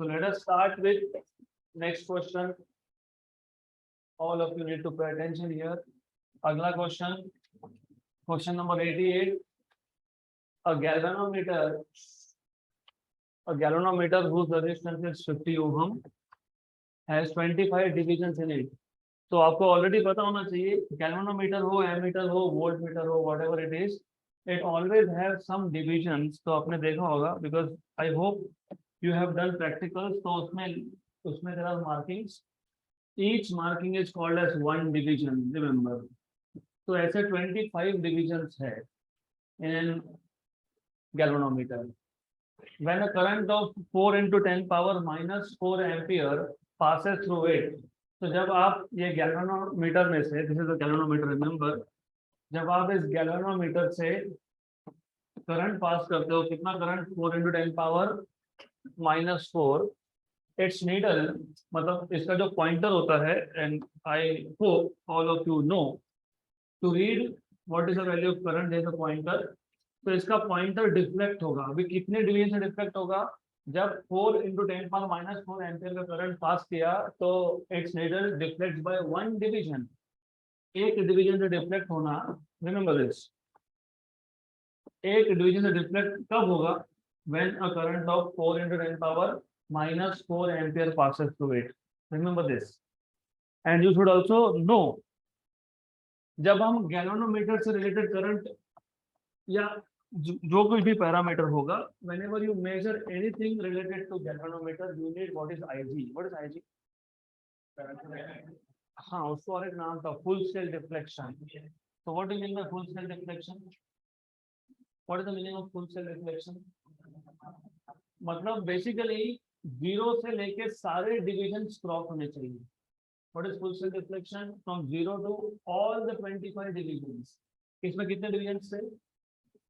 So let us start with next question. All of you need to pay attention here. Agla question, question number 88. A galvanometer whose resistance is 50 ohm has 25 divisions in it. तो आपको already पता होना चाहिए, galvanometer हो, ammeter हो, voltmeter हो, whatever it is, it always have some divisions. तो आपने देखा होगा, because I hope you have done practicals. तो उसमें there are markings. Each marking is called as one division, remember. तो ऐसे 25 डिविजन्स है in galvanometer. When a current of 4 into 10 power minus 4 ampere passes through it. तो जब आप ये galvanometer में से, this is the galvanometer, remember, जब आप इस गैल्वेनोमीटर से करंट पास करते हो, कितना current, 4 into 10 power -4, it's needle, मतलब इसका जो पॉइंटर होता है, and I hope all of you know to read what is the value of current as a pointer. तो इसका पॉइंटर डिफ्लेक्ट होगा. अभी कितने डिवीजन से डिफ्लेक्ट होगा? जब 4 into 10 power -4 एम्पियर का करंट पास किया तो it's needle deflect by one division. एक डिवीजन से डिफ्लेक्ट होना, रिमेंबर दिस, एक डिवीजन से डिफ्लेक्ट कब होगा? When a current of 4 into 10 power -4 ampere passes through it. Remember this. And you should also know, जब हम गैल्वेनोमीटर से रिलेटेड करंट या जो कोई भी पैरामीटर होगा, whenever you measure anything related to galvanometer, you need what is IG. What is IG? हाँ, उसको और एक नाम था, full scale deflection. So what do you mean by full scale deflection? What is the meaning of full scale deflection? मतलब basically 0 से लेके सारे डिविजन्स क्रॉस होने चाहिए. What is full scale deflection? From 0 to all the 25 divisions. इसमें कितने divisions थे?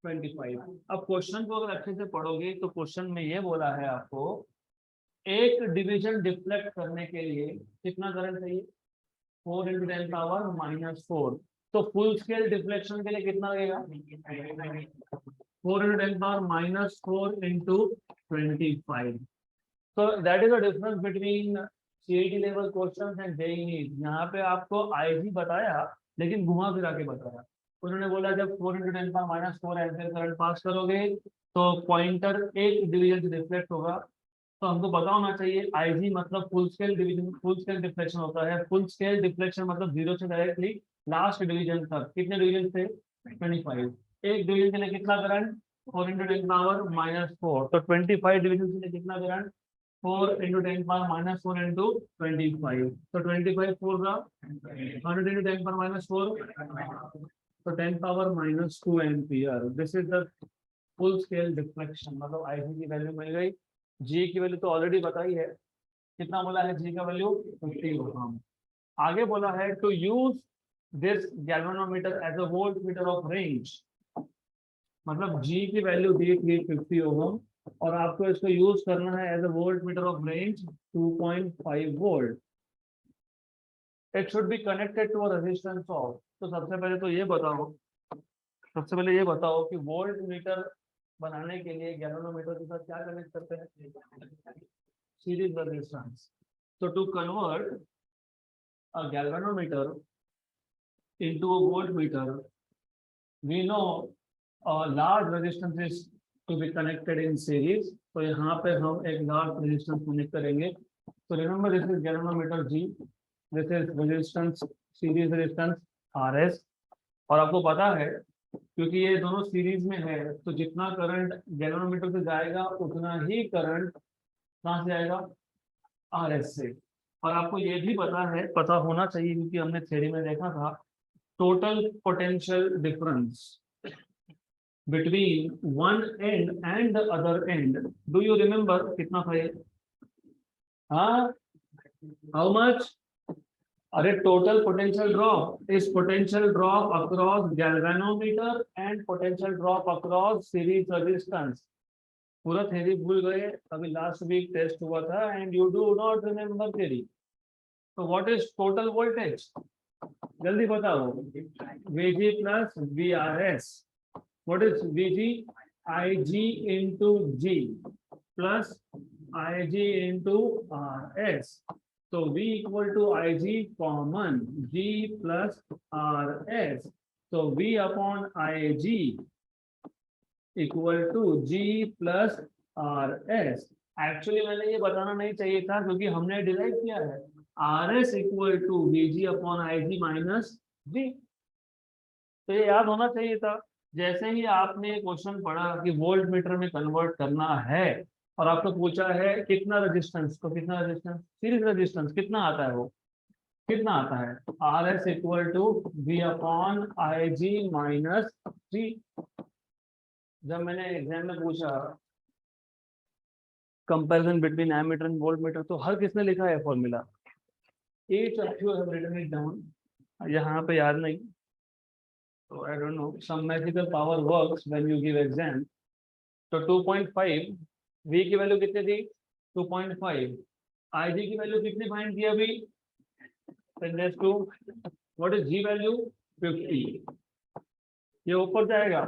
25. अब क्वेश्चन को अगर अच्छे से पढ़ोगे तो क्वेश्चन में ये बोला है आपको, एक डिवीजन डिफ्लेक्ट करने के लिए कितना करंट चाहिए? 4 into 10 power -4. तो फुल स्केल डिफ्लेक्शन के लिए कितना लगेगा? 4 into 10 power -4 into 25. So that is the difference between CET level questions and JEE. यहाँ पे आपको IG बताया, लेकिन घुमा फिरा के बताया. उन्होंने बोला जब 4 into 10 power -4 ampere current pass करोगे तो पॉइंटर एक डिवीजन से डिफ्लेक्ट होगा. तो हमको पता होना चाहिए IG मतलब full scale division, full scale deflection होता है. फुल स्केल डिफ्लेक्शन मतलब 0 से डायरेक्टली लास्ट डिवीजन तक. कितने डिवीजन थे? 25. एक डिवीजन के लिए कितना करंट? 4 into 10 power -4. तो 25 डिवीजन के लिए कितना करंट? 4 into 10 power -4 into 25. तो 25 4 का 100 into 10 power -4, तो 10 power -2 ampere. This is the full scale deflection. मतलब IG की वैल्यू मिल गई. G की वैल्यू तो ऑलरेडी बताई है. कितना बोला है G का वैल्यू? 50 ओम. आगे बोला है to use this galvanometer as a voltmeter of range. मतलब G की वैल्यू दी थी 50 ओम और आपको इसको यूज करना है as a voltmeter of range 2.5 volt. It should be connected to a resistance of. तो सबसे पहले ये बताओ कि वोल्ट मीटर बनाने के लिए गैल्वेनोमीटर के साथ क्या कनेक्ट करते हैं? Series resistance. तो to convert a galvanometer into a voltmeter, we know a large resistance is to be connected in series. तो यहाँ पे हम एक large resistance कनेक्ट करेंगे. तो remember this is galvanometer G, this is resistance, series resistance RS. और आपको पता है क्योंकि ये दोनों सीरीज में है तो जितना करंट गैल्वेनोमीटर से जाएगा उतना ही करंट कहाँ से आएगा? RS से. और आपको ये भी पता होना चाहिए क्योंकि हमने थ्योरी में देखा था, total potential difference between one end and the other end. Do you remember कितना था ये? हाँ, how much? अरे total potential drop is potential drop across galvanometer and potential drop across series resistance. पूरा थ्योरी भूल गए. अभी लास्ट वीक टेस्ट हुआ था and you do not remember theory. So what is total voltage? जल्दी बताओ. VG plus VRS. What is VG? IG into G plus IG into RS. So V equal to IG common G plus RS. So V upon IG equal to G plus RS. Actually मैंने ये बताना नहीं चाहिए था क्योंकि हमने derive किया है RS equal to VG upon IG minus G। तो ये याद होना चाहिए था। जैसे ही आपने क्वेश्चन पढ़ा कि वोल्ट मीटर में कन्वर्ट करना है और आपको पूछा है कितना रेजिस्टेंस, तो कितना रेजिस्टेंस, सीरीज रेजिस्टेंस कितना आता है, वो कितना आता है R S equal to V upon I G minus G. जब मैंने एग्जाम में पूछा comparison between ammeter and voltmeter, तो हर किसने लिखा है formula, each of you have written it down, यहाँ पे याद नहीं। So I don't know, some magical power works when you give exam. तो 2.5 V की वैल्यू कितनी थी 2.5, IG की वैल्यू कितनी फाइंड की अभी 10⁻², व्हाट इज G वैल्यू 50, ये ऊपर जाएगा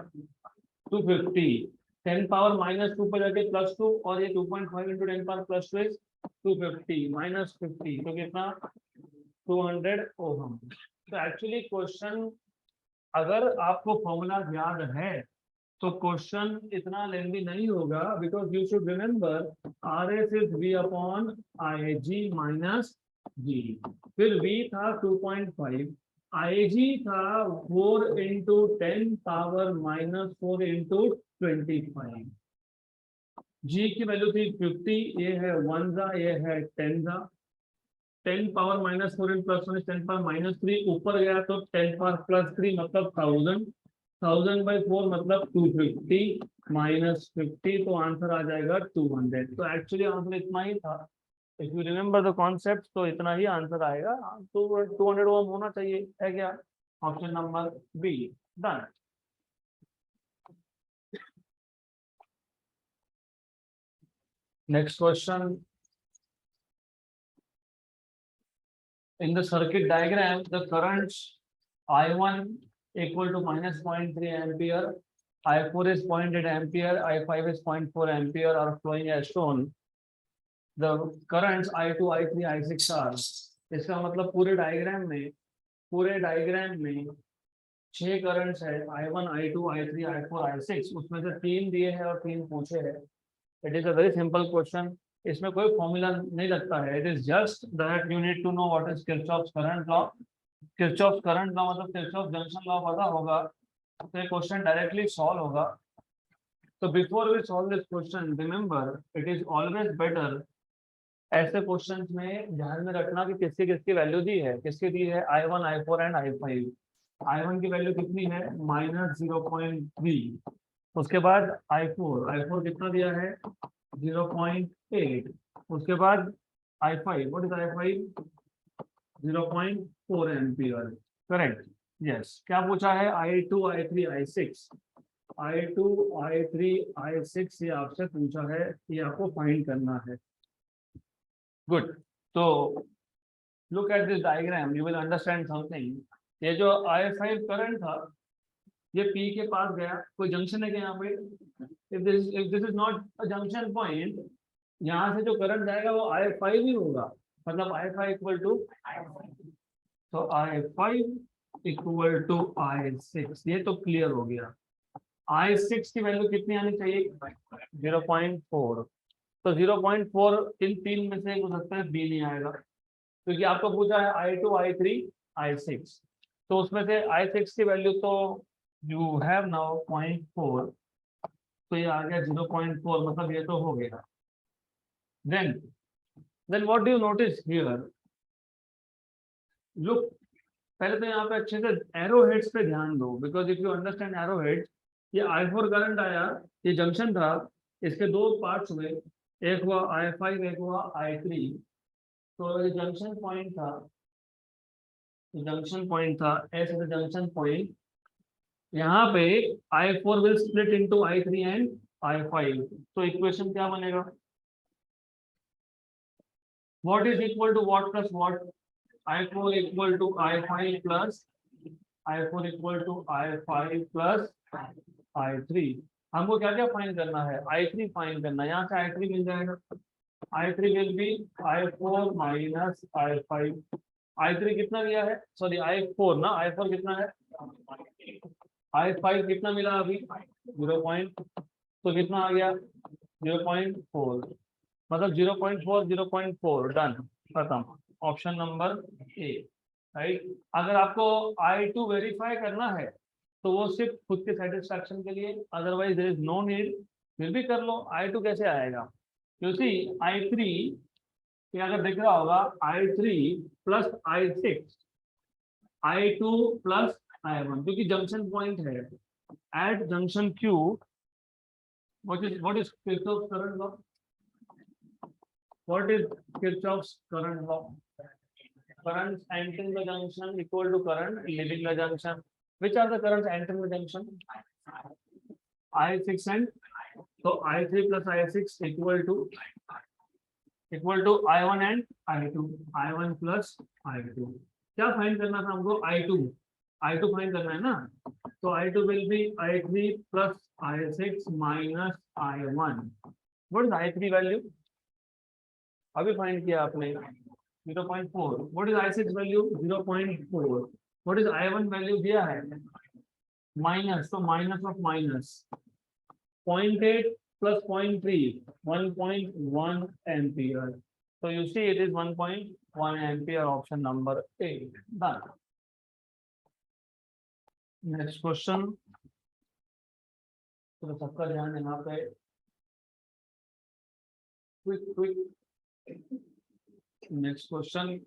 250, 10 पावर -2 पर जाके +2 और ये 2.5 into 10 पावर +2 is 250 - 50 तो कितना 200 ओहम। तो एक्चुअली क्वेश्चन अगर आपको फॉर्मूला याद है तो क्वेश्चन इतना लेंथी नहीं होगा, because you should remember R S is V upon I G minus G. फिर वी था 2.5, आई जी था 4 into 10 पावर -4 into 25, जी की वैल्यू थी 50, ये है 1 ज़ा, ये है 10 ज़ा, 10 पावर -4 + 1 10 पावर -3, ऊपर गया तो 10 पावर +3 मतलब 1000, 1000/4 मतलब 250 -50, तो आंसर आ जाएगा 200। तो एक्चुअली आंसर इतना ही था, if you remember the concept तो इतना ही आंसर आएगा। तो 200 ओम होना चाहिए, है क्या, option number B done. Next question, in the circuit diagram the currents I1 equal to -0.3 ampere, I4 is 0.8 ampere, I5 is 0.4 ampere are flowing as shown. The currents I2 I3 I6 are, इसका मतलब पूरे diagram में 6 currents है I1 I2 I3 I4 I6, उसमें से 3 दिए हैं और 3 पूछे हैं। It is a very simple question, इसमें कोई फॉर्मूला नहीं लगता है, it is just that you need to know what is Kirchhoff's current law. Kirchhoff's current law मतलब किरचॉफ जंक्शन लॉ पता होगा तो ये क्वेश्चन डायरेक्टली सॉल्व होगा। तो before we solve this question remember it is always better, ऐसे questions में ध्यान में रखना कि किसकी किसकी वैल्यू दी है, किसकी दी है I1 I4 and I5। I1 की वैल्यू कितनी है -0.3, उसके बाद I4 कितना दिया है 0.8, उसके बाद I5 what is I5 0.4 ampere, correct, yes. क्या पूछा है I2 I3 I6, I2 I3 I6 ये आपसे पूछा है, ये आपको फाइंड करना है। गुड, तो look at this diagram you will understand something. ये जो I5 करंट था ये P के पास गया, कोई जंक्शन है क्या यहाँ पे, if this is not a junction point, यहाँ से जो करंट जाएगा वो I5 ही होगा, मतलब I5 इक्वल टू, तो I5 इक्वल टू I6, ये तो क्लियर हो गया। I6 की वैल्यू कितनी आनी चाहिए 0.4, तो 0.4 इन 3 में से हो सकता है B नहीं आएगा, क्योंकि आपको पूछा है I2 I3 I6, तो उसमें से I6 की वैल्यू तो यू हैव नाउ 0.4, तो ये आ गया 0.4, मतलब ये तो हो गया। Then what do you notice here, look, पहले तो यहाँ पे अच्छे से एरो हेड्स पे ध्यान दो, because if you understand arrow heads, ये I4 करंट आया, ये जंक्शन था, इसके 2 पार्ट्स हुए, एक हुआ I5 एक हुआ I3, तो ये जंक्शन पॉइंट था, ऐसे जंक्शन पॉइंट, यहाँ पे I4 will split into I3 and I5, तो इक्वेशन क्या बनेगा, what is equal to what plus what, I4 equal to I5 plus I3। हमको क्या क्या फाइंड करना है, I3 फाइंड करना है, यहाँ से I3 मिल जाएगा, I3 will be I4 minus I5. I3 कितना दिया है, सॉरी I4 ना, I4 कितना है, I5 कितना मिला अभी 0. तो कितना आ गया 0.4, मतलब 0.4 0.4 डन, खत्म, ऑप्शन नंबर ए, राइट। अगर आपको I2 वेरीफाई करना है तो वो सिर्फ खुद के सेटिस्फैक्शन के लिए, otherwise there is no need, फिर भी कर लो। I2 कैसे आएगा, क्योंकि I3 ये अगर दिख रहा होगा I3 plus I6, I2 plus I1, क्योंकि जंक्शन पॉइंट है at junction Q, what is Kirchhoff's current law? What is Kirchhoff's current law? Currents entering the junction equal to current leaving the junction. Which are the currents entering the junction? I6 and so I3 plus I6 equal to I1 and I2. I1 plus I2. क्या find करना था हमको, I2 find करना है ना, तो I2 will be I3 plus I6 minus I1. What is I3 value? अभी find किया आपने 0.4. What is I6 value? 0.4. What is I1 value दिया है माइनस, तो minus of minus 0.8 plus 0.3, 1.1 ampere. So you see it is 1.1 ampere, option number A. Done. Next question. तो सबका ध्यान यहाँ पे, quick. Next question.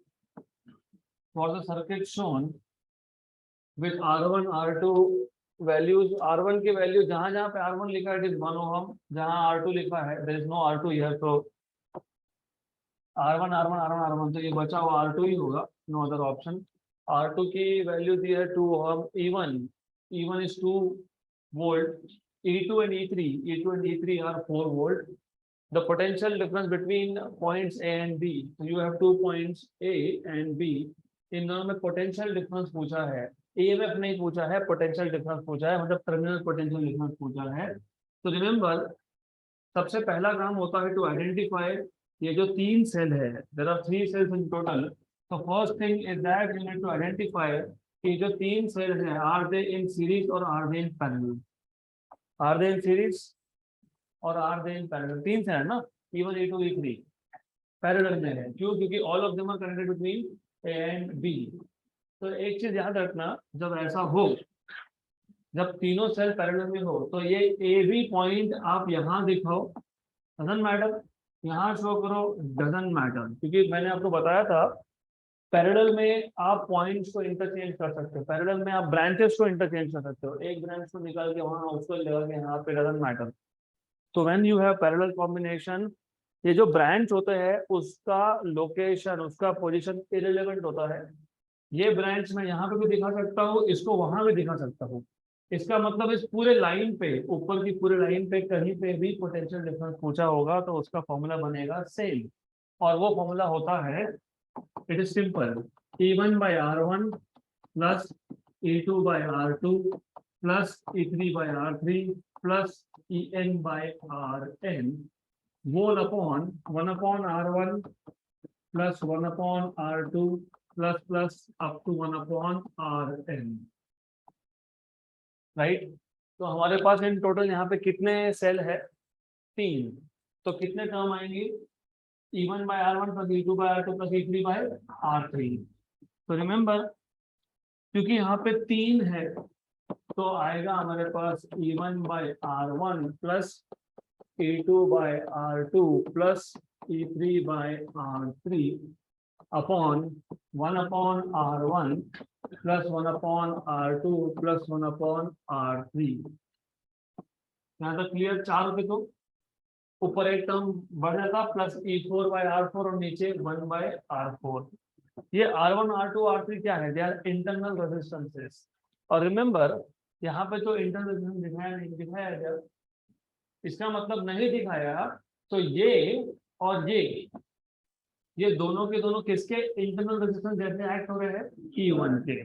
For the circuit shown with R1 R2 values, R1 की value जहां जहां पे R1 लिखा है इट इज 1 ओहम, जहां R2 लिखा है there is no R2 here, तो R1 तो ये बचा हुआ R2 ही होगा, नो अदर ऑप्शन। R2 की वैल्यू दी है 2 ohm, E1 is 2 volt, E2 and E3 are 4 volt. The potential difference between points A and B, so you have 2 points A and B, इन दोनों में पोटेंशियल डिफरेंस पूछा है, EMF नहीं पूछा है, पोटेंशियल डिफरेंस पूछा है, मतलब टर्मिनल पोटेंशियल डिफरेंस पूछा है। तो रिमेंबर, सबसे पहला काम होता है टू आइडेंटिफाई ये जो 3 सेल है, there are 3 cells in total, तो first thing is that you need to identify कि जो 3 सेल है आर दे इन सीरीज और are they in parallel, are they in series और are they in parallel, 3 cell है ना, E1 E2 E3 parallel में है, क्यों, क्योंकि all of them are connected between A and B। तो एक चीज याद रखना, जब ऐसा हो, जब तीनों सेल पैरेलल में हो, तो ये ए बी पॉइंट आप यहाँ दिखाओ, डजंट मैटर, यहाँ शो करो, डजंट मैटर, क्योंकि मैंने आपको बताया था पैरेलल में आप पॉइंट्स को इंटरचेंज कर सकते हो, पैरेलल में आप ब्रांचेस को इंटरचेंज कर सकते हो, एक ब्रांच को निकाल के वहां उसको लगा के यहाँ पे, डजंट मैटर। तो when you have parallel combination, ये जो ब्रांच होते हैं उसका लोकेशन, उसका पोजीशन इररिलेवेंट होता है। ये ब्रांच मैं यहाँ पे भी दिखा सकता हूँ, इसको वहां भी दिखा सकता हूँ, इसका मतलब इस पूरे लाइन पे, ऊपर की पूरे लाइन पे कहीं पे भी पोटेंशियल डिफरेंस पूछा होगा तो उसका फॉर्मूला बनेगा सेम, और वो फॉर्मूला होता है, it is simple, E1 by R1 plus E2 by R2 plus E3 by R3 plus En by Rn whole upon 1 upon R1 plus 1 upon R2 plus up to 1 upon Rn, right. तो हमारे पास in total यहाँ पे कितने cell है, 3, तो कितने term आएंगे, E1 by R1 plus E2 by R2 plus E3 by R3। तो रिमेंबर, क्योंकि यहाँ पे 3 है तो आएगा हमारे पास E1 by R1 plus E2 by R2 plus E3 by R3 upon 1 upon R1 plus 1 upon R2 plus 1 upon R3। यहाँ तक क्लियर, 4 रुपये, तो ऊपर एक टर्म बढ़ जाता प्लस E4 by R4 और नीचे 1 by R4। ये R1 R2 R3 क्या है, दे आर इंटरनल रेजिस्टेंसेस। और रिमेंबर, यहाँ पे तो इंटरनल रेजिस्टेंस दिखाया नहीं, दिखाया गया, इसका मतलब नहीं दिखाया, तो ये और ये दोनों के दोनों किसके इंटरनल रेजिस्टेंस जैसे एक्ट हो रहे हैं, E1 के।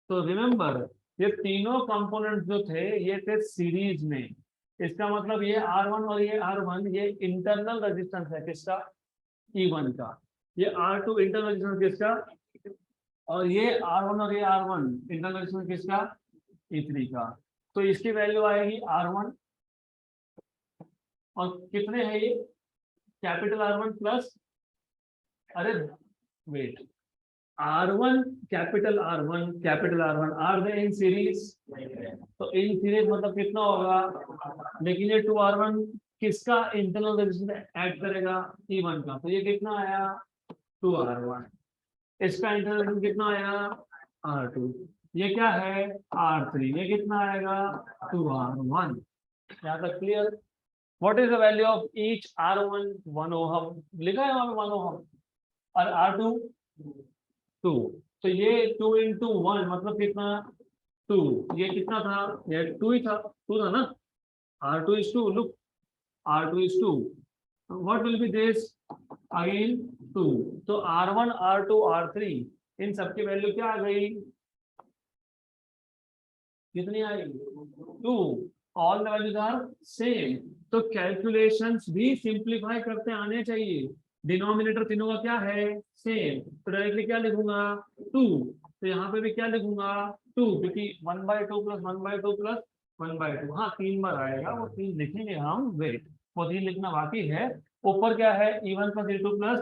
तो रिमेंबर, ये तीनों कंपोनेंट जो थे ये थे सीरीज में, इसका मतलब ये R1 और ये R1 ये इंटरनल रेजिस्टेंस है किसका, E1 का, ये R2 इंटरनल रेजिस्टेंस किसका, और ये R1 और ये R1 इंटरनल रेजिस्टेंस किसका, E3 का। तो इसकी वैल्यू आएगी R1, और कितने हैं ये, कैपिटल R1 प्लस, अरे wait, R1 capital R1 are they in series, तो इन सीरीज मतलब कितना होगा, लेकिन ये 2R1 किसका इंटरनल रेजिस्टेंस ऐड करेगा, E1 का, तो ये कितना आया 2R1, इसका इंटरनल रेजिस्टेंस कितना आया R2, ये क्या है R3, ये कितना आएगा 2R1। यहाँ तक clear. What is the value of each R1 1 ohm, लिखा है वहां पे 1 ओहम, और R2 2, तो ये 2 into 1 मतलब कितना 2, ये कितना था, ये 2 ही था, 2 था ना, R2 is 2, look, R2 is 2, what will be this again 2, तो R1 R2 R3 इन सबकी वैल्यू क्या आ गई, कितनी आई 2, all the values are same, तो कैलकुलेशंस भी सिंप्लीफाई करते आने चाहिए, डिनोमिनेटर तीनों का क्या है सेम, तो डायरेक्टली क्या लिखूंगा 2, तो यहाँ पे भी क्या लिखूंगा 2, क्योंकि 1/2 प्लस 1/2 प्लस 1/2, हाँ 3 बार आएगा, वो 3 लिखेंगे हम, वेट वो 3 लिखना बाकी है। ऊपर क्या है E1 plus E2 plus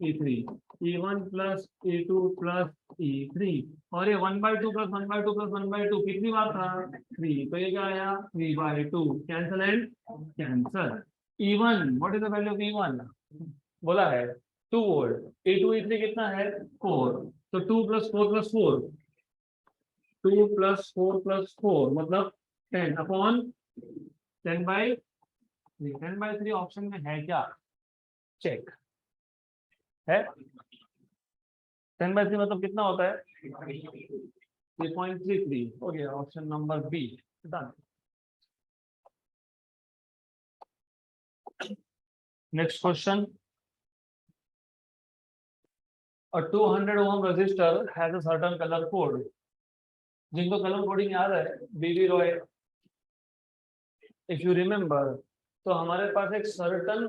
E3, E1 plus E2 plus E3, और ये 1/2 प्लस 1/2 प्लस 1/2 कितनी बार था 3, तो ये क्या आया 3/2, cancel and cancel. E1 what is the value of E1, बोला है 2 वोल्ट, E2 E3 कितना है 4, तो 2 प्लस 4 प्लस 4, 2 प्लस 4 प्लस 4 मतलब 10 अपॉन 10/3 ऑप्शन में है क्या, चेक है, 10/3 मतलब कितना होता है 3.33, हो गया option number B done. Next question, a 200 ohm resistor has a certain color code, जिनको कलर कोडिंग याद है बीबी रॉय, इफ यू रिमेम्बर, तो हमारे पास एक सर्टन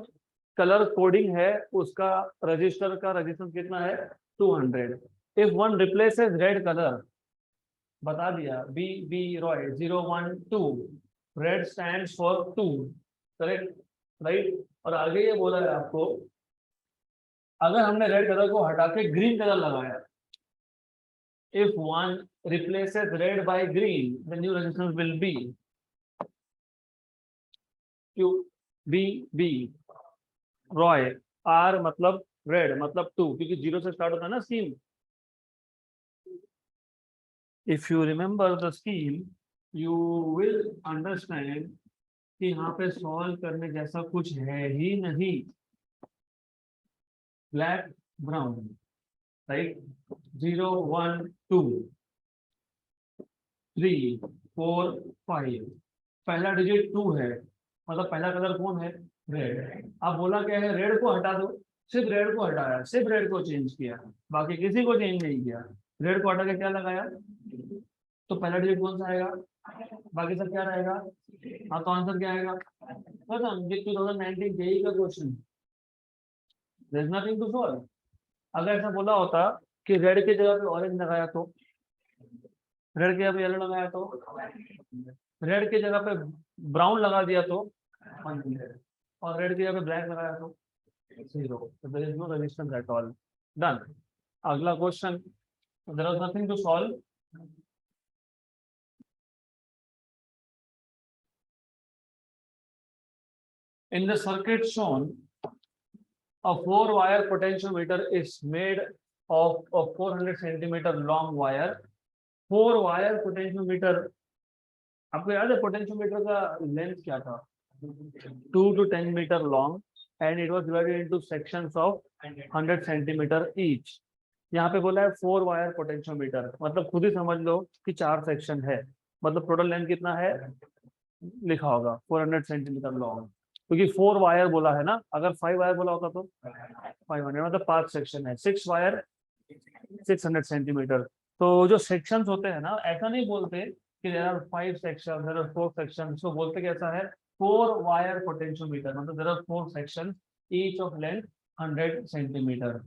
कलर कोडिंग है, उसका रजिस्टर का रेजिस्टेंस कितना है 200, if one replaces red colour, बता दिया B B Roy 012, red stands for 2, correct right, और आगे ये बोला है आपको अगर हमने रेड कलर को हटा के ग्रीन कलर लगाया, if one replaces red by green, the new resistance will be Q B B Roy R मतलब red मतलब 2, क्योंकि 0 से स्टार्ट होता है ना scheme, if you remember the scheme you will understand कि यहाँ पे सॉल्व करने जैसा कुछ है ही नहीं, ब्लैक ब्राउन राइट, 0 1 2 3 4 5, पहला डिजिट 2 है, मतलब पहला कलर कौन है रेड, अब बोला क्या है रेड को हटा दो, सिर्फ रेड को हटाया, सिर्फ रेड को चेंज किया, बाकी किसी को चेंज नहीं किया, रेड को हटा के क्या लगाया, तो पहला डिजिट कौन सा आएगा, बाकी सब क्या रहेगा, हाँ तो आंसर क्या आएगा, पता 2019 जेईई का question, there is nothing to solve. अगर ऐसा बोला होता कि रेड की जगह पे ऑरेंज लगाया तो, रेड की जगह पे येलो लगाया तो, रेड की जगह पे ब्राउन लगा दिया तो, और रेड की जगह पे ब्लैक लगाया तो 0, so there is no resistance at all, done। अगला question, there was nothing to solve, in the circuit shown a 4-wire potentiometer is made of a 400 centimeter long wire, 4-wire potentiometer, आपको याद है potentiometer का length क्या था 2 to 10 meter long and it was divided into sections of 100 centimeter each। यहाँ पे बोला है 4-wire पोटेंशियोमीटर, मतलब खुद ही समझ लो कि 4 सेक्शन है, मतलब टोटल लेंथ कितना है लिखा होगा 400 सेंटीमीटर लॉन्ग, क्योंकि 4 वायर बोला है ना, अगर 5 वायर बोला होता तो 500, मतलब 5 सेक्शन है, 6 वायर 600 सेंटीमीटर। तो जो सेक्शंस होते हैं ना, ऐसा नहीं बोलते कि there are 5 section, there are 4 section, इसको बोलते कैसा है 4 वायर पोटेंशियोमीटर, मतलब there are 4 section each of length 100 centimetre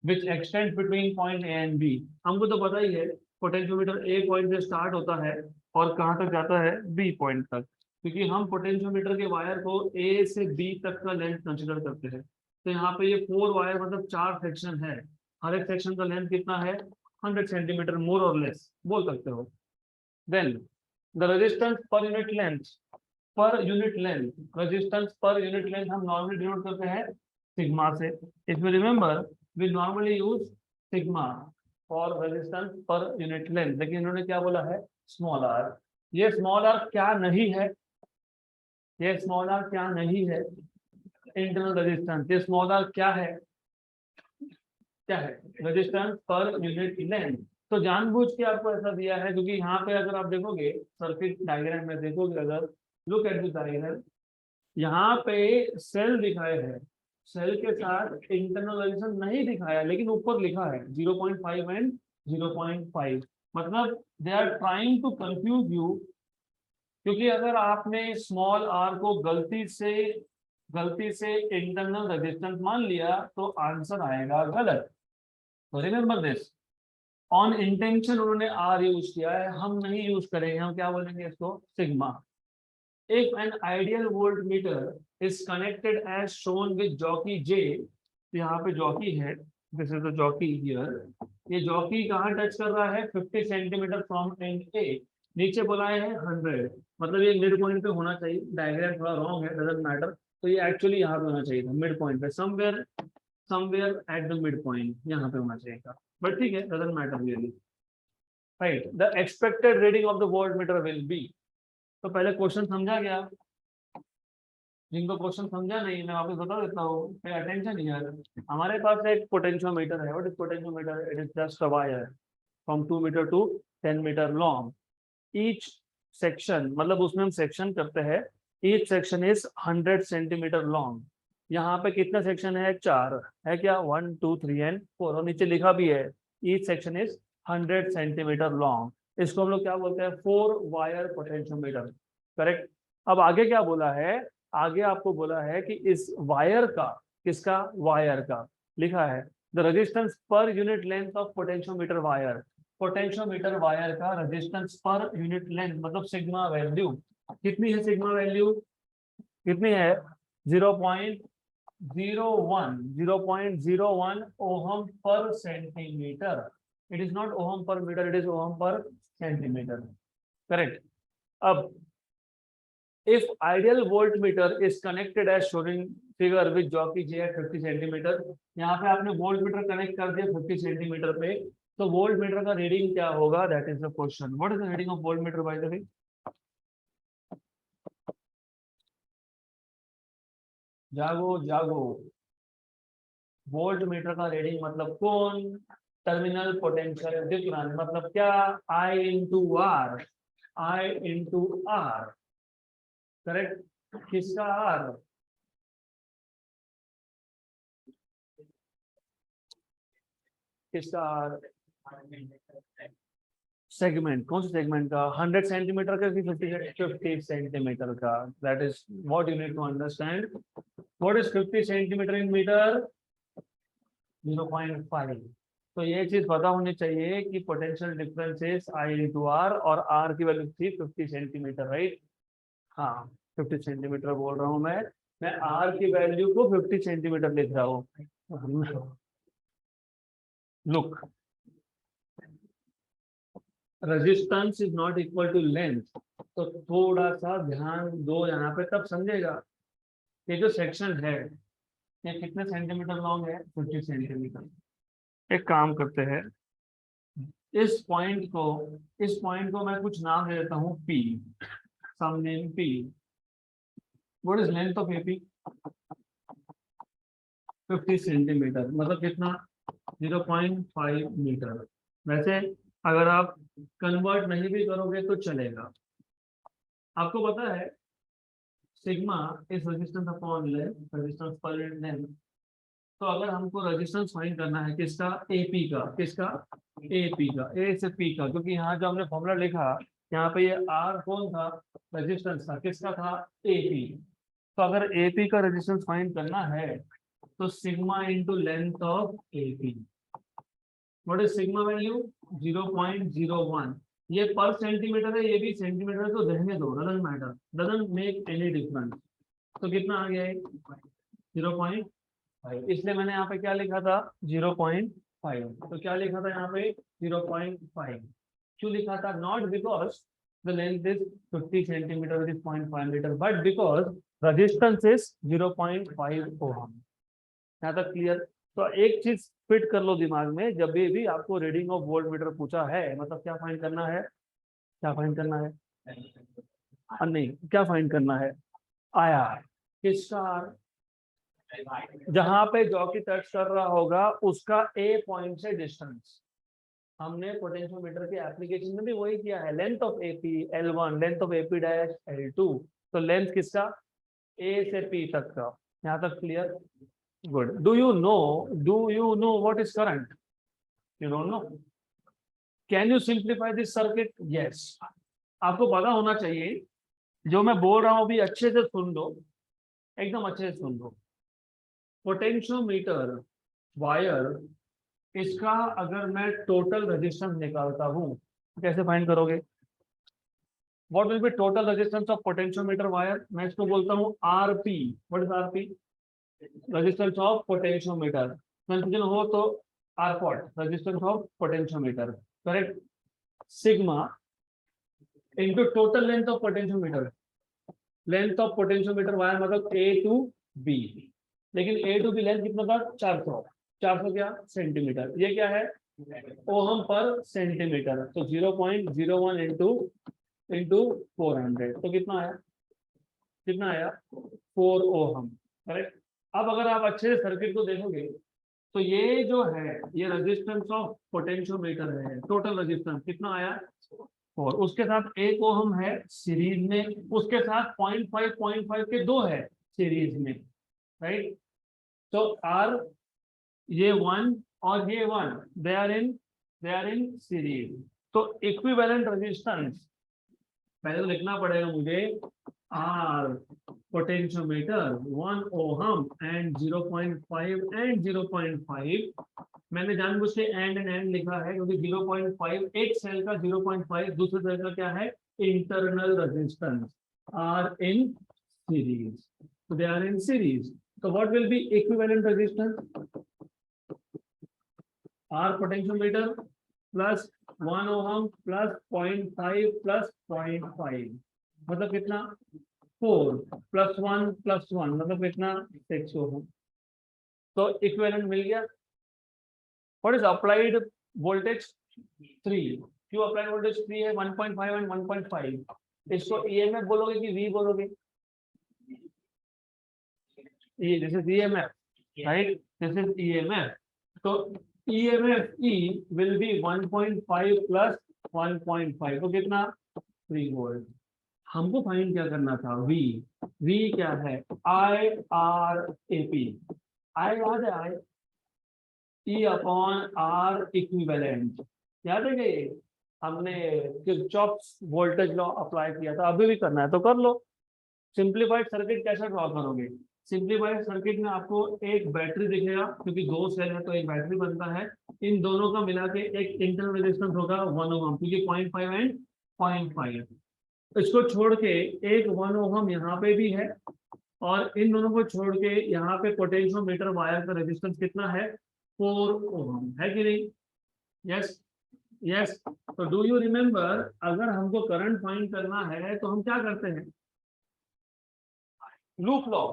which extend between point A and B. हमको तो पता ही है पोटेंशियोमीटर ए पॉइंट से स्टार्ट होता है और कहाँ तक जाता है, बी पॉइंट तक, क्योंकि हम पोटेंशियोमीटर के वायर को ए से बी तक का लेंथ कंसिडर करते हैं। तो यहाँ पे ये 4 वायर मतलब 4 सेक्शन है, हर एक सेक्शन का लेंथ कितना है, 100 सेंटीमीटर मोर और लेस बोल सकते हो। Then the resistance per unit length, resistance per unit length हम नॉर्मली डिनोट करते हैं सिग्मा से। If you remember we normally use sigma for resistance per unit length, लेकिन इन्होंने क्या बोला है, स्मॉल आर। ये स्मॉल आर क्या नहीं है, ये स्मॉल आर क्या नहीं है, इंटरनल रेजिस्टेंस। ये स्मॉल आर क्या है, क्या है, रेजिस्टेंस पर यूनिट लेंथ। तो जानबूझ के आपको ऐसा दिया है, क्योंकि यहाँ पे अगर आप देखोगे सर्किट डायग्राम में देखोगे, अगर लुक एट दिस डायग्राम, यहाँ पे सेल दिखाए हैं, सेल के साथ इंटरनल रेजिस्टेंस नहीं दिखाया, लेकिन ऊपर लिखा है 0.5 एंड 0.5, मतलब they are trying to confuse you. क्योंकि अगर आपने स्मॉल आर को गलती से इंटरनल रेजिस्टेंस मान लिया तो आंसर आएगा गलत। तो रिमेंबर दिस, ऑन इंटेंशन उन्होंने आर यूज किया है, हम नहीं यूज करेंगे, हम क्या बोलेंगे इसको, sigma. If an ideal voltmeter is connected as shown with jockey J, यहाँ पे जॉकी है, this is the jockey here, ये जॉकी कहाँ टच कर रहा है, 50 सेंटीमीटर फ्रॉम एंड ए, नीचे बोला है 100, मतलब ये मिड पॉइंट पे होना चाहिए, डायग्राम थोड़ा रॉन्ग है, डजंट मैटर। तो ये एक्चुअली यहाँ पे होना चाहिए था, मिड पॉइंट पे, somewhere at the mid point, यहाँ पे होना चाहिए था, बट ठीक है, doesn't matter really. Right, the expected reading of the volt meter will be. तो पहले क्वेश्चन समझा गया, जिनको क्वेश्चन समझा नहीं मैं वापस बता देता हूँ, पे अटेंशन हियर। हमारे पास एक पोटेंशियोमीटर है, what is potentiometer, it is just a wire from 2 metre to 10 metre long. Each section, मतलब उसमें हम सेक्शन करते हैं, each section is 100 centimetre long. यहाँ पे कितने सेक्शन है, 4 है क्या, 1 2 3 एंड 4, और नीचे लिखा भी है each section is 100 centimetre long. इसको हम लोग क्या बोलते हैं, 4 वायर पोटेंशियोमीटर, करेक्ट। अब आगे क्या बोला है, आगे आपको बोला है कि इस वायर का, किसका, वायर का, लिखा है the resistance per unit length of potentiometer wire, potentiometer wire का रेजिस्टेंस पर यूनिट लेंथ, मतलब सिग्मा वैल्यू कितनी है, सिग्मा वैल्यू कितनी है, 0.01 ohm per centimetre. It is not ohm per metre, it is ohm per centimetre, correct. अब if ideal voltmeter is connected as shown in figure with jockey J at 50 centimetre, यहाँ पे आपने volt meter connect कर दिया 50 centimetre पे, तो volt meter का reading क्या होगा, that is the question. What is the reading of volt meter by the way, जागो जागो, वोल्ट मीटर का रीडिंग मतलब कौन, टर्मिनल पोटेंशियल डिफरेंस, मतलब क्या, I इंटू आर, करेक्ट। किसका आर, किसका आर, सेगमेंट, कौन सा सेगमेंट का, 100 सेंटीमीटर का कि 50 सेंटीमीटर का, that is what you need to understand. What is 50 centimetre in metre, 0.5। तो ये चीज पता होनी चाहिए कि potential difference is I into R, और आर की वैल्यू थी 50 सेंटीमीटर, राइट। हाँ 50 सेंटीमीटर बोल रहा हूँ मैं आर की वैल्यू को 50 सेंटीमीटर लिख रहा हूँ। Look, resistance is not equal to length, तो थोड़ा सा ध्यान दो यहाँ पे, तब समझेगा। ये जो सेक्शन है ये कितने सेंटीमीटर लॉन्ग है, 50 सेंटीमीटर। एक काम करते हैं, इस पॉइंट को मैं कुछ नाम दे देता हूँ P, some name P। What is length of AP, 50 centimetre, मतलब कितना, 0.5 मीटर। वैसे अगर आप कन्वर्ट नहीं भी करोगे तो चलेगा। आपको पता है sigma is resistance upon length, resistance पर लेंथ। तो अगर हमको रेजिस्टेंस फाइंड करना है किसका, AP का, किसका, AP का, A से P का, क्योंकि यहाँ जो हमने फॉर्मूला लिखा यहाँ पे ये R कौन था, रेजिस्टेंस था, किसका था, AP। तो अगर AP का रेजिस्टेंस फाइंड करना है तो sigma into length of AP, what is sigma value 0.01। ये पर सेंटीमीटर है, ये भी सेंटीमीटर है, तो रहने दो, doesn't matter, doesn't make any difference. तो कितना आ गया है 0.5, इसलिए मैंने यहाँ पे क्या लिखा था 0.5। तो क्या लिखा था यहाँ पे 0.5, क्यों लिखा था? Not because the length is 50 centimeter, which is 0.5 meter, but because resistance is 0.5 ohm। यहाँ तक क्लियर? तो एक चीज फिट कर लो दिमाग में, जब भी आपको रीडिंग ऑफ वोल्ट मीटर पूछा है, मतलब क्या फाइंड करना है, क्या फाइंड करना है, नहीं क्या फाइंड करना है, आयार किसका, जहां पे जॉकी टच कर रहा होगा उसका ए पॉइंट से डिस्टेंस। हमने पोटेंशियोमीटर के एप्लीकेशन में भी वही किया है, length of AP L1, length of AP dash L2, तो लेंथ किसका, ए से पी तक का। यहाँ तक clear? Good. Do you know what is current? You don't know? Can you simplify this circuit? Yes, आपको पता होना चाहिए। जो मैं बोल रहा हूं अभी अच्छे से सुन लो, एकदम अच्छे से सुन लो। पोटेंशियोमीटर वायर, इसका अगर मैं टोटल रेजिस्टेंस निकालता हूं, कैसे फाइंड करोगे? What will be total resistance of potentiometer wire? मैं इसको बोलता हूं RP. What is RP? Resistance of potentiometer. Confusion हो तो R pot, resistance of potentiometer, correct? Sigma into total length of potentiometer. Length of potentiometer wire मतलब A to B, लेकिन A to B length कितना था 400 क्या सेंटीमीटर, ये क्या है ओहम पर सेंटीमीटर, तो 0.01 इंटू 400, तो कितना आया, कितना आया 4 ओहम, करेक्ट? अब अगर आप अच्छे से सर्किट को देखोगे तो ये जो है ये रेजिस्टेंस ऑफ पोटेंशियोमीटर है, टोटल रेजिस्टेंस कितना आया, और उसके साथ 1 ओहम है सीरीज में, उसके साथ 0.5 के दो है सीरीज में, राइट? तो आर ये 1 और ये 1 दे आर इन सीरीज, तो इक्विवेलेंट रेजिस्टेंस पहले तो लिखना पड़ेगा मुझे, R potentiometer 1 ohm and 0.5 and 0.5। मैंने जानबूझ के एंड लिखा है क्योंकि 0.5 एक सेल का, 0.5 दूसरे सेल का क्या है, internal resistance, R in series, तो दे आर इन सीरीज। तो what will be equivalent resistance? R potentiometer plus 1 ohm plus 0.5 plus 0.5 मतलब कितना 4 plus 1 plus 1 मतलब कितना 6 ohm। तो इक्विवेलेंट मिल गया। व्हाट इज अप्लाइड वोल्टेज 3, क्यों अप्लाइड वोल्टेज 3 है, 1.5 एंड 1.5। इसको EMF बोलोगे कि V बोलोगे? This is EMF, right? This is EMF। तो EMF E will be 1.5 plus 1.5, तो कितना 3 वोल्ट। हमको फाइंड क्या करना था, V क्या है, IRAP, I याद है, I E upon R equivalent, याद है कि हमने किरचॉफ्स वोल्टेज लॉ अप्लाई किया था, अभी भी करना है तो कर लो। सिंप्लीफाइड सर्किट कैसे ड्रॉ करोगे? सिंप्लीफाइड सर्किट में आपको एक बैटरी दिखेगा, क्योंकि दो सेल है तो एक बैटरी बनता है, इन दोनों का मिला के एक इंटरनल रेजिस्टेंस होगा 1 ओहम, क्योंकि 0.5 एंड 0.5। इसको छोड़ के एक 1 ओहम यहाँ पे भी है, और इन दोनों को छोड़ के यहाँ पे पोटेंशियोमीटर वायर का रेजिस्टेंस कितना है 4 ओहम, है कि नहीं? Yes yes. तो डू यू रिमेम्बर, अगर हमको करंट फाइंड करना है तो हम क्या करते हैं, लूप लॉ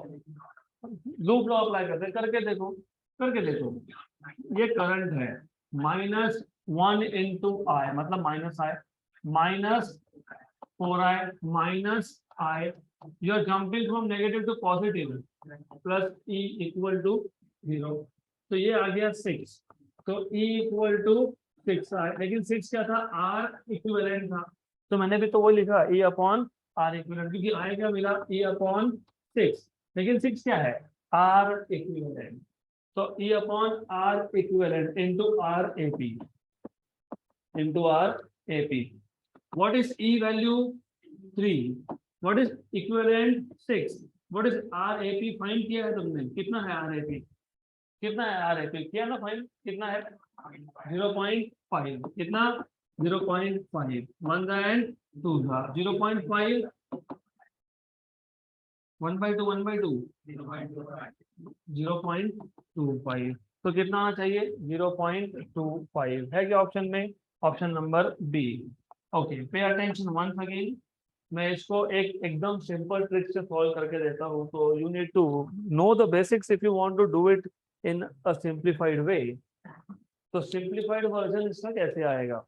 अप्लाई करते हैं, करके देखो। ये करंट है -1 इंटू आई, मतलब -4i minus I, you are jumping from negative to positive, plus E equal to 0, तो ये आ गया 6, तो E इक्वल टू 6i, लेकिन 6 क्या था, R इक्विवेलेंट था, तो मैंने भी तो वो लिखा E अपॉन R इक्विवेलेंट, क्योंकि I क्या मिला E अपॉन 6, लेकिन 6 क्या है, R इक्विवेलेंट, तो E upon R equivalent into R AP। What is E value 3, what is equivalent 6, what is RAP find किया है तुमने, कितना है RAP? कितना है आर ए पी किया ना फाइव, कितना है 0.5, कितना 0.5, वन एंड टू था 0.5, 1/2 1/2 0.25, तो कितना आना चाहिए 0.25 है क्या ऑप्शन में, option number B. Okay, pay attention once again, मैं इसको एक एकदम सिंपल ट्रिक से सॉल्व करके देता हूँ, तो you need to know the basics if you want to do it in a simplified way. तो सिंप्लीफाइड वर्जन इसका कैसे आएगा,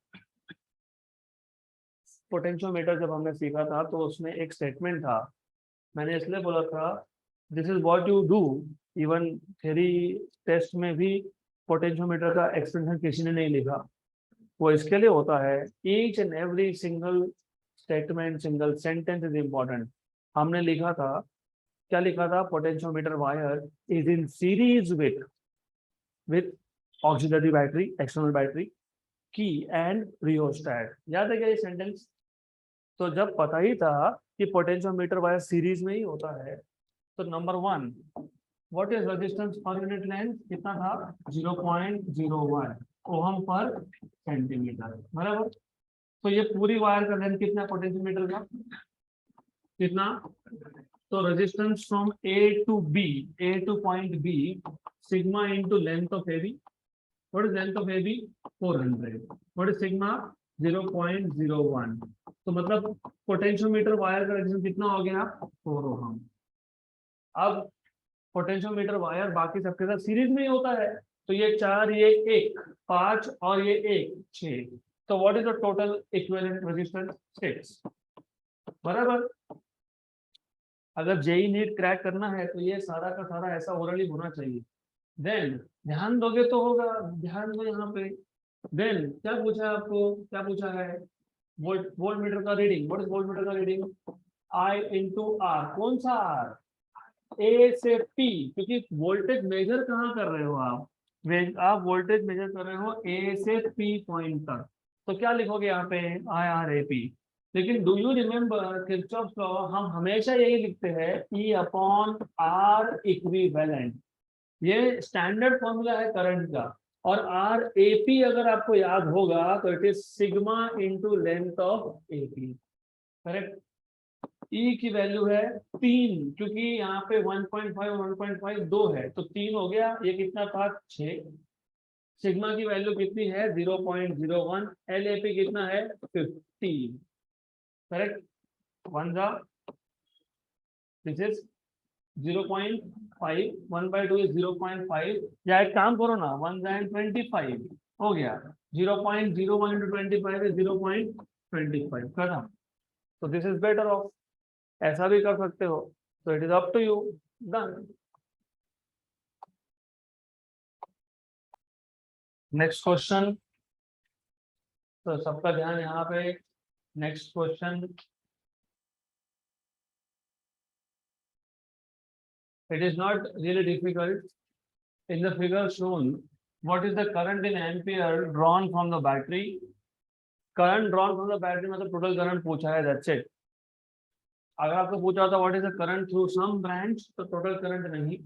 पोटेंशियोमीटर जब हमने सीखा था तो उसमें एक स्टेटमेंट था, मैंने इसलिए बोला था this is what you do, even theory test में भी पोटेंशियोमीटर का एक्सटेंशन किसी ने नहीं लिखा, वो इसके लिए होता है each and every single statement single sentence is important. हमने लिखा था, क्या लिखा था, potentiometer wire is in series with auxiliary battery, external battery, की एंड रियोस्टैट। याद है क्या ये सेंटेंस, तो जब पता ही था कि पोटेंशियोमीटर वायर सीरीज में ही होता है, तो number one, what is resistance per unit length, कितना था 0.01 ओहम पर सेंटीमीटर, बराबर। तो ये पूरी वायर का लेंथ कितना पोटेंशियोमीटर का, कितना, तो resistance from A to B, A to point B, sigma into length of A B, what is length of A B 400, what is sigma 0.01, तो मतलब पोटेंशियोमीटर वायर का रेजिस्टेंस कितना हो गया 4 ओहम। अब पोटेंशियोमीटर वायर बाकी सबके साथ सीरीज में ही होता है, तो ये 4, ये 1, 5 और ये 1, 6, तो what is the total equivalent resistance 6, बराबर। अगर जेई नीट क्रैक करना है तो ये सारा का सारा ऐसा ओरली होना चाहिए, देन ध्यान दोगे तो होगा, ध्यान दो यहाँ पे। देन क्या पूछा है आपको, क्या पूछा है, वोल्ट वोल्ट मीटर का reading, what is volt meter का रीडिंग, आई इंटू आर, कौन सा आर, ए से पी, क्योंकि वोल्टेज मेजर कहाँ कर रहे हो आप, आप वोल्टेज मेजर कर रहे हो ए से पी पॉइंट तक, तो क्या लिखोगे यहाँ पे आई आर ए पी। लेकिन do you remember Kirchhoff law, हम हमेशा यही लिखते हैं ई अपॉन आर इक्विवेलेंट, ये स्टैंडर्ड फॉर्मूला है करंट का, और आर ए पी अगर आपको याद होगा तो it is sigma into length of A P, correct. E की वैल्यू है 3, क्योंकि यहाँ पे 1.5 और 1.5 दो है, तो 3 हो गया, ये कितना था 6, सिग्मा की वैल्यू कितनी है 0.01, एल ए पी कितना है 15, करेक्ट, वन जा, दिस इज 0.5, 1/2 इज 0.5, या एक काम करो ना 1 and 25 हो गया, 0.01 into 25 is 0.25 खत्म, तो दिस इज बेटर ऑफ, ऐसा भी कर सकते हो, तो it is up to you, done. Next question, तो सबका ध्यान यहाँ पे, next question, it is not really difficult. In the figure shown, what is the current in ampere drawn from the battery, current drawn from the battery मतलब total current पूछा है, that's it। अगर आपको पूछा होता what is the current through some branch, तो total current नहीं,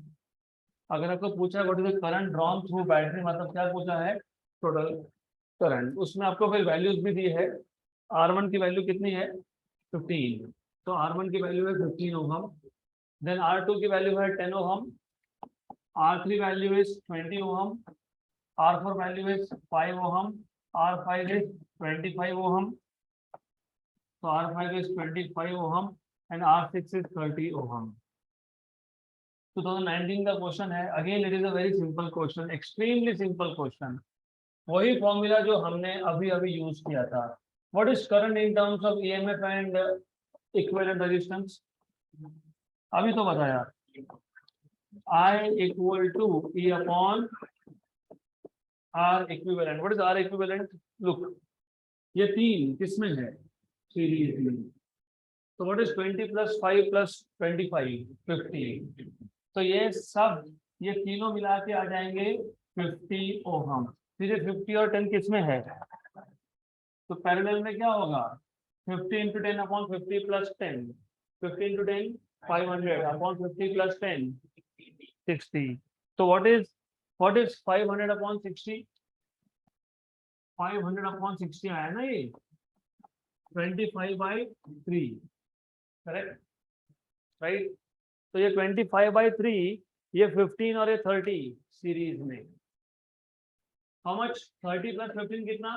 अगर आपको पूछा है what is the current drawn through battery मतलब क्या पूछा है, total current, उसमें आपको फिर वैल्यूज भी दी है, R1 की वैल्यू कितनी है 15, तो R1 की वैल्यू है 15 ओहम, देन R2 की वैल्यू है 10 ohm, R3 value is 20 ohm, R4 value is 5 ohm, R5 is 25 ohm, so R5 is 25 ohm and R6 is 30 ohm। 2019 का क्वेश्चन है, again it is a very simple question, extremely simple question, वही formula जो हमने अभी अभी use किया था, what is current in terms of EMF and equivalent resistance, अभी तो बताया, I equal to E upon R equivalent, what is R equivalent, look, ये 3 किसमें है सीरीज में, तो what is 20 plus 5 plus 25 50, तो ये सब ये तीनों मिला के आ जाएंगे 50 ओहम, फिर 50 और 10 किसमें है, तो पैरेलल में क्या होगा 50 into 10 upon 50 plus 10, 50 into 10 500 upon 50 plus 10 60, तो व्हाट इज व्हाट इज 500/60? 500/60 आया ना ये 25/3, करेक्ट, राइट। तो ये 25/3, ये 15 और ये 30 सीरीज में। How much? 30 + 15 कितना?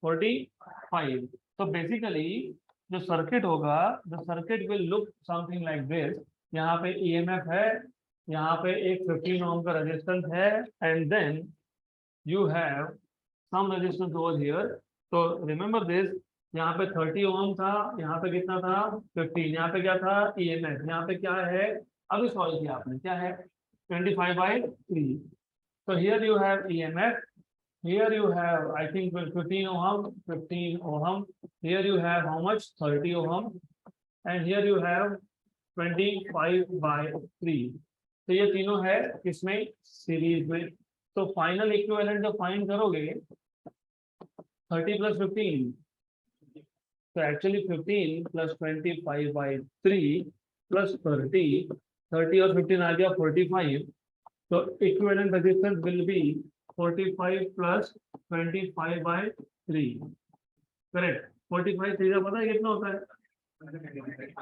45। तो बेसिकली जो सर्किट होगा, the circuit will look something like this. यहाँ पे ईएमएफ है, यहाँ पे एक 15 ओम का रेजिस्टेंस है, and then you have some resistance over here. तो रिमेंबर दिस, यहाँ पे 30 ओम था, यहाँ पे कितना था? 15। यहाँ पे क्या था? ईएमएफ। यहाँ पे क्या है? अभी सॉल्व किया आपने, क्या है? 25/3। So here you have EMF. Here you have, I think, 15 ohm, 15 ohm. Here you have how much? 30 ohm. And here you have 25/3. तो ये तीनों है किसमें? सीरीज में। तो फाइनल इक्विवेलेंट जब फाइंड करोगे 30 + 15, तो एक्चुअली 15 + 25/3 + 30 और 15 आ गया 45। So equivalent resistance will be 45 + 25/3, correct। 45 3 पता है कितना होता है?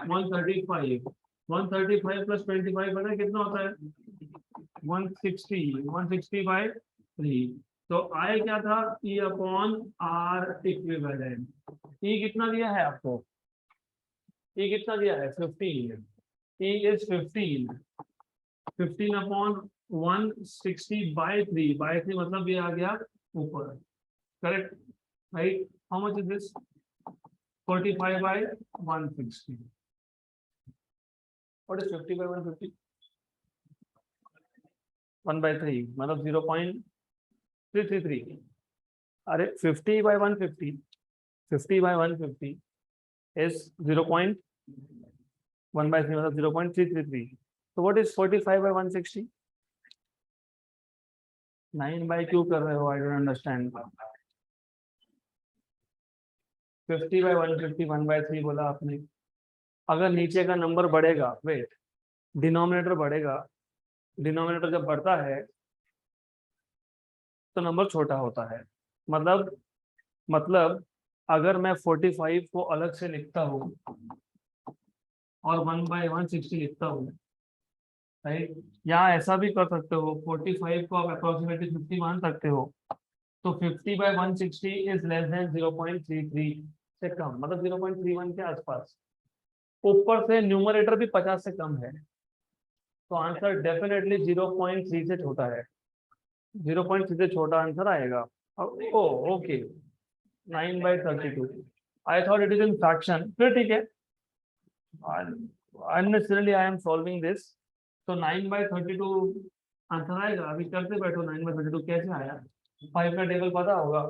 135। 135 + 25 पता है कितना होता है? 160। 160/3। तो I क्या था? E/R equivalent. E कितना दिया है आपको? E कितना दिया है? 15। E is 15। 15/160/3 मतलब ये आ गया ऊपर, correct, right. How much is this? 45/160। What is 50/150? 1/3 मतलब 0.333। अरे 50/150, 50/150 इज 0.1/3 मतलब 0.333। तो व्हाट इज 45/160? 9 क्यों कर रहे हो? I don't understand. 50/150 1/3 बोला आपने। अगर नीचे का नंबर बढ़ेगा, वेट, डिनोमिनेटर बढ़ेगा, डिनोमिनेटर जब बढ़ता है तो नंबर छोटा होता है। मतलब अगर मैं 45 को अलग से लिखता हूँ और 1/160 लिखता हूँ, राइट। यहाँ ऐसा भी कर सकते हो, 45 को आप अप्रोक्सीमेटली 50 मान सकते हो। तो 50/160 इज लेस देन 0.33 से कम, मतलब 0.31 के आसपास। ऊपर से न्यूमरेटर भी 50 से कम है, तो आंसर डेफिनेटली 0.3 से छोटा है। 0.3 से छोटा आंसर आएगा। Oh okay, 9/32। I thought it is in fraction. फिर ठीक है, unnecessarily I am solving this. तो 9/32 आंसर आएगा। अभी करते बैठो 9/32 कैसे आया? 5 का टेबल पता होगा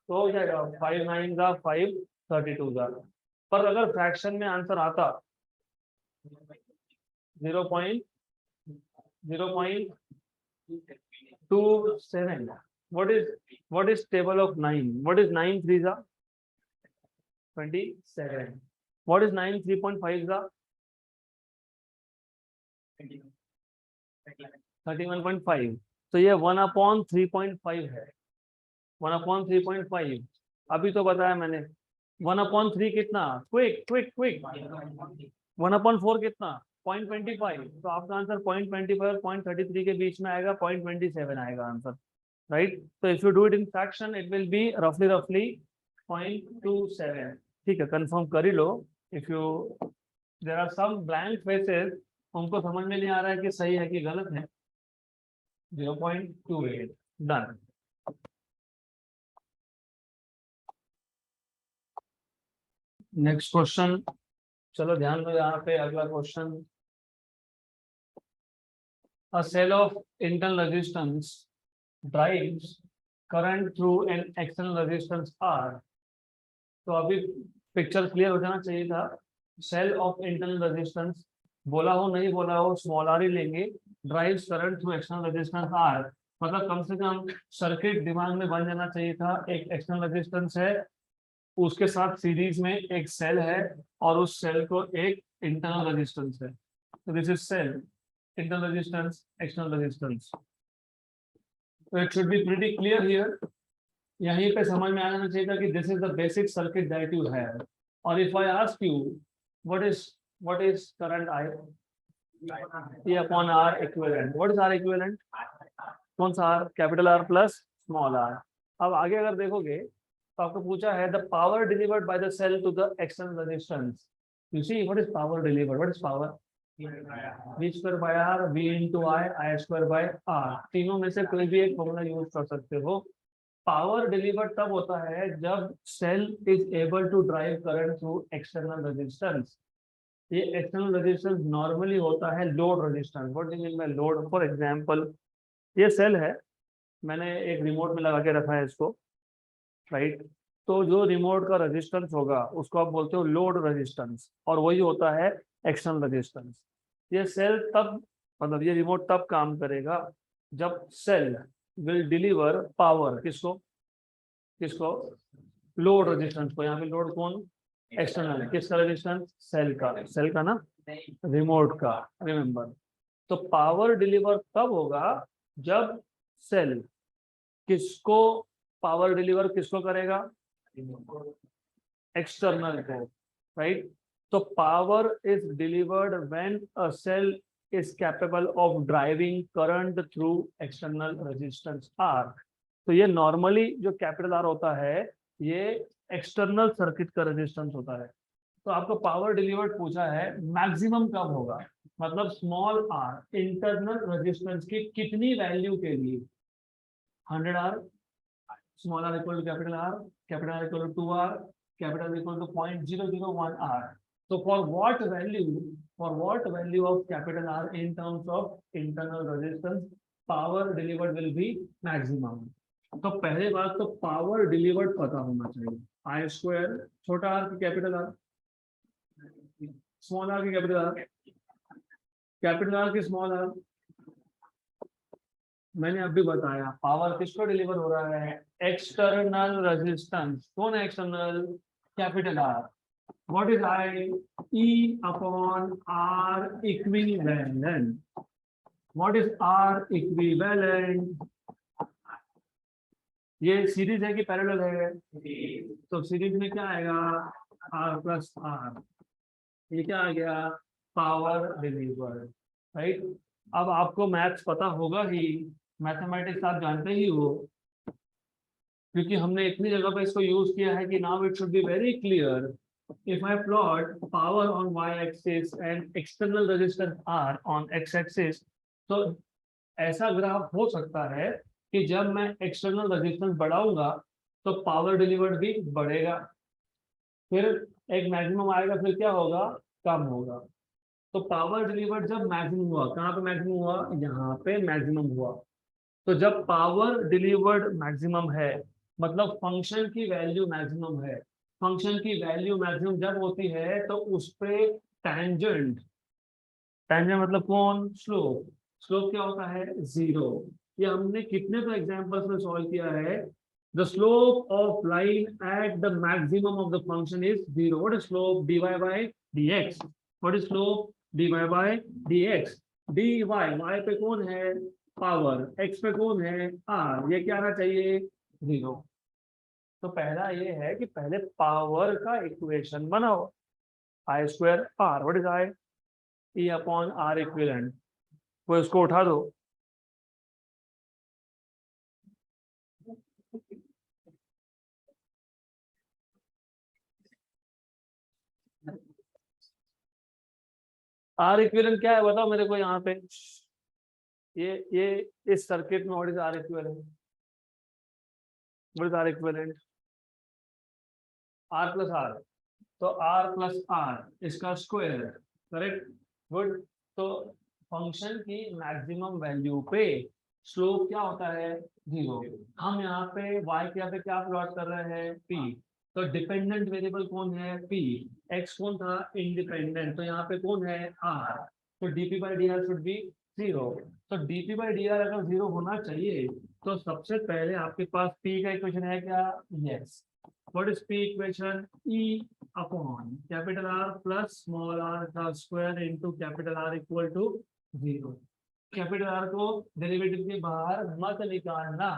तो हो जाएगा। 5 9 का 5 32 का। पर अगर फ्रैक्शन में आंसर आता 0.27, what is table of 9? What is 9 3s are 27? What is 9 3.5s are 31.5? तो ये 1/3.5 है। 1/3.5 अभी तो बताया मैंने। 1/3 कितना? Quick quick quick. 1/4 कितना? 0.25। तो आपका आंसर 0.25 और 0.33 के बीच में आएगा, 0.27 आएगा आंसर, राइट। तो if you do it in fraction it will be रफली 0.27। ठीक है, कंफर्म कर ही लो। If you there are some blank spaces, उनको समझ में नहीं आ रहा है कि सही है कि गलत है। 0.28 डन। नेक्स्ट क्वेश्चन, चलो ध्यान दो यहाँ पे। अगला question, a cell of internal resistance drives current through an external resistance R। तो अभी पिक्चर क्लियर हो जाना चाहिए था। सेल ऑफ इंटरनल रेजिस्टेंस, बोला हो नहीं बोला हो स्मॉल आर ही लेंगे। Drives current through external resistance R, मतलब कम से कम सर्किट दिमाग में बन जाना चाहिए था। एक एक्सटर्नल रेजिस्टेंस है, उसके साथ सीरीज में एक सेल है, और उस सेल को एक इंटरनल रेजिस्टेंस है। तो this is cell, internal resistance, external resistance. It should be pretty clear here. यहीं पे समझ में आ जाना चाहिए था कि this is the basic circuit that you have. और if I ask you what is current I, E upon R equivalent, what is R equivalent? कौन सा R? Capital R plus small r। अब आगे अगर देखोगे तो आपको पूछा है the power delivered by the cell to the external resistance. You see what is power delivered, what is power? V square by R, V into I square by R। तीनों में से कोई भी एक फॉर्मूला यूज कर सकते हो। Power delivered तब होता है जब cell is able to drive current through external resistance. ये एक्सटर्नल रेजिस्टेंस नॉर्मली होता है load resistance. What do you mean by load? For example ये सेल है, मैंने एक रिमोट में लगा के रखा है इसको, राइट? तो जो रिमोट का रेजिस्टेंस होगा उसको आप बोलते हो लोड रेजिस्टेंस, और वही होता है एक्सटर्नल रेजिस्टेंस। ये सेल तब, मतलब ये रिमोट तब काम करेगा जब सेल विल डिलीवर पावर किसको, किसको? लोड रेजिस्टेंस को। यहाँ पे लोड कौन? एक्सटर्नल। किसका रेजिस्टेंस? सेल का। सेल का ना, रिमोट का, रिमेंबर। तो पावर डिलीवर तब होगा जब सेल किसको पावर डिलीवर किसको करेगा? एक्सटर्नल को, राइट? तो power is delivered when a cell is capable of driving current through external resistance R। तो ये नॉर्मली जो कैपिटल R होता है ये एक्सटर्नल सर्किट का रेजिस्टेंस होता है। तो आपको पावर डिलीवर्ड पूछा है मैक्सिमम कब होगा, मतलब स्मॉल r इंटरनल रेजिस्टेंस की कितनी वैल्यू के लिए? 100 R, small r equal to capital R equal to 2R, capital equal to 0.001 R। So for what value of capital R in terms of internal resistance, power delivered will be maximum। तो पहले बात तो power delivered पता होना चाहिए। I square छोटा r की capital R, small r की कैपिटल R, कैपिटल R की स्मॉल r। मैंने अभी बताया पावर किसको डिलीवर हो रहा है? External resistance. कौन है external? Capital R। What is I? E upon R equivalent। What is R equivalent? ये सीरीज है कि पैरेलल है? तो सीरीज में क्या आएगा? R plus R। ये क्या आ गया? Power delivered, right? अब आपको मैथ्स पता होगा ही, मैथमेटिक्स आप जानते ही हो, क्योंकि हमने इतनी जगह पे इसको यूज किया है कि now it should be very clear. If I plot power on y-axis and external resistance R on x-axis, तो ऐसा ग्राफ हो सकता है कि जब मैं एक्सटर्नल रेजिस्टेंस बढ़ाऊंगा तो पावर डिलीवर्ड भी बढ़ेगा, फिर एक मैक्सिमम आएगा, फिर क्या होगा? कम होगा। तो पावर डिलीवर्ड जब मैक्सिमम हुआ, कहाँ पे मैक्सिमम हुआ? यहाँ पे मैक्सिमम हुआ। तो जब पावर डिलीवर्ड मैक्सिमम है मतलब फंक्शन की वैल्यू मैक्सिमम है। फंक्शन की वैल्यू मैक्सिमम जब होती है तो उस पे टेंजेंट, टेंजेंट मतलब कौन? स्लोप। स्लोप क्या होता है? 0। ये हमने कितने तो एग्जांपल्स में सॉल्व किया है। The slope of line at the maximum of the function is 0। What is slope? dy by dx। What is slope? dy by dx। dy y पे कौन है? पावर। x पे कौन है? r। ये क्या आना चाहिए? 0। तो पहला ये है कि पहले पावर का इक्वेशन बनाओ। I square R, what is I? E upon R equivalent. वो इसको उठा दो। आर इक्विवेलेंट क्या है बताओ मेरे को यहाँ पे। ये इस सर्किट में what is R equivalent? What is R equivalent? R plus R. तो आर प्लस आर इसका स्क्वायर, करेक्ट? गुड। तो फंक्शन की मैक्सिमम वैल्यू पे स्लोप क्या होता है? 0। हम यहाँ पे y के यहाँ पे क्या प्लॉट कर रहे हैं? p। तो डिपेंडेंट वेरिएबल कौन है? p। x कौन था? इंडिपेंडेंट। तो यहाँ पे कौन है? r। तो dp by D are should be 0। तो dp बाई डी आर अगर 0 होना चाहिए तो सबसे पहले आपके पास p का इक्वेशन है क्या? Yes. What is P equation? E upon capital R plus small r का square into capital R equal to 0। Capital R को डेरिवेटिव के बाहर मत निकालना,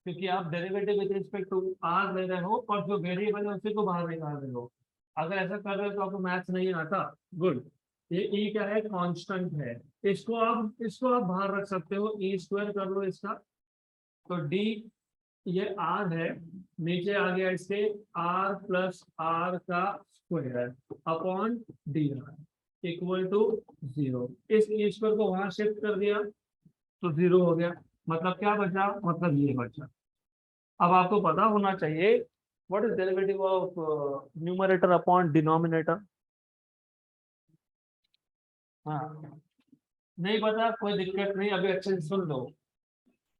क्योंकि आप derivative with respect to R ले रहे हो और जो वेरिएबल है उसी को बाहर निकाल रहे हो। अगर ऐसा कर रहे हो तो आपको मैथ्स नहीं आता। गुड। ये ई क्या है, कांस्टेंट है। इसको आप बाहर रख सकते हो, ई स्क्वायर कर लो इसका, तो डी ये आर है, नीचे आ गया इसके आर प्लस आर का square upon D R equal to 0। इस ईश्वर को वहां शिफ्ट कर दिया तो 0 हो गया। मतलब क्या बचा, मतलब ये बचा। अब आपको पता होना चाहिए what is derivative of numerator upon denominator. हाँ, नहीं पता कोई दिक्कत नहीं, अभी अच्छे से सुन लो।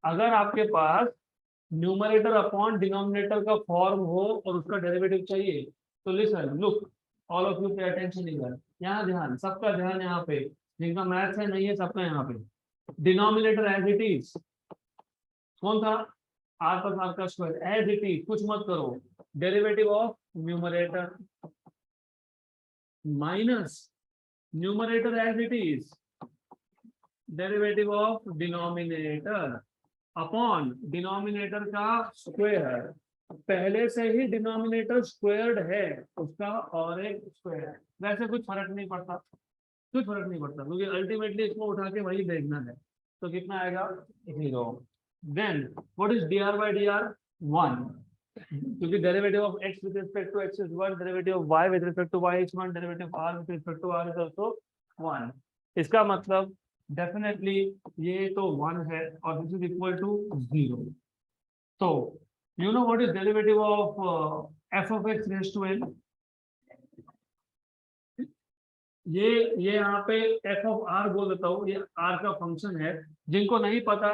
अगर आपके पास न्यूमरेटर अपॉन डिनोमिनेटर का फॉर्म हो और उसका डेरिवेटिव चाहिए, तो listen look, all of you pay attention इधर, यहाँ ध्यान, सबका ध्यान यहाँ पे, जिनका मैथ्स है नहीं है सबका यहाँ पे। डिनोमिनेटर एज इट इज कौन था, आर प्लस आर का स्क्वायर एज इट इज, कुछ मत करो। Derivative of numerator minus numerator as it is derivative of denominator upon denominator का स्क्वायर। पहले से ही डिनोमिनेटर स्क्वायर्ड है उसका और एक स्क्वायर, वैसे कुछ फर्क नहीं पड़ता, कुछ फर्क नहीं पड़ता, क्योंकि अल्टीमेटली इसको उठा के वही देखना है। तो कितना आएगा 0। Then what is D R by D R 1, क्योंकि derivative of x with respect to x is 1, derivative of y with respect to y is 1, derivative of r with respect to r is also 1। इसका मतलब definitely ये तो 1 है और this is equal to 0। तो you know what is derivative of f of x raise to n। ये यहाँ पे f ऑफ r बोल देता हूँ, ये r का फंक्शन है। जिनको नहीं पता,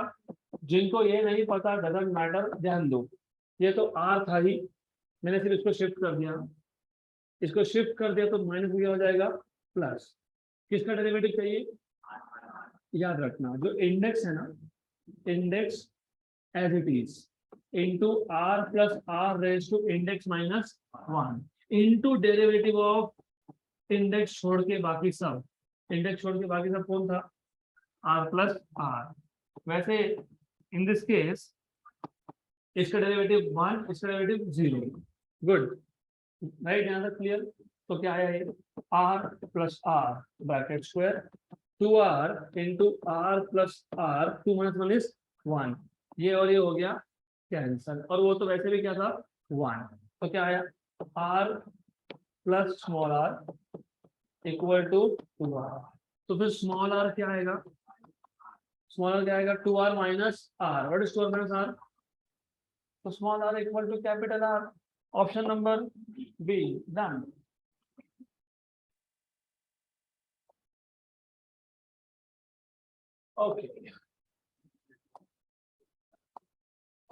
जिनको ये नहीं पता डजंट मैटर, ध्यान दो। ये तो r था ही, मैंने सिर्फ इसको शिफ्ट कर दिया, इसको शिफ्ट कर दिया तो माइनस क्या हो जाएगा प्लस। किसका डेरिवेटिव चाहिए, याद रखना जो इंडेक्स है ना, index as it is into R plus R raise to index minus 1 into derivative of index छोड़ के बाकी सब, इंडेक्स छोड़ के बाकी सब कौन था, आर प्लस आर। वैसे इन दिस केस इसका डेरिवेटिव 1, इसका डेरिवेटिव 0। गुड, राइट, यहाँ तक क्लियर। तो क्या है ये, R plus R bracket square 2r into R plus R, 2 minus 1 is 1, ये और ये हो गया कैंसल, और वो तो वैसे भी क्या था 1। तो क्या आया, r plus small r equal to 2r। तो फिर स्मॉल r क्या आएगा, स्मॉल r क्या आएगा 2r minus r। What is 2r minus r, तो small r equal to capital R। Option number B done. Okay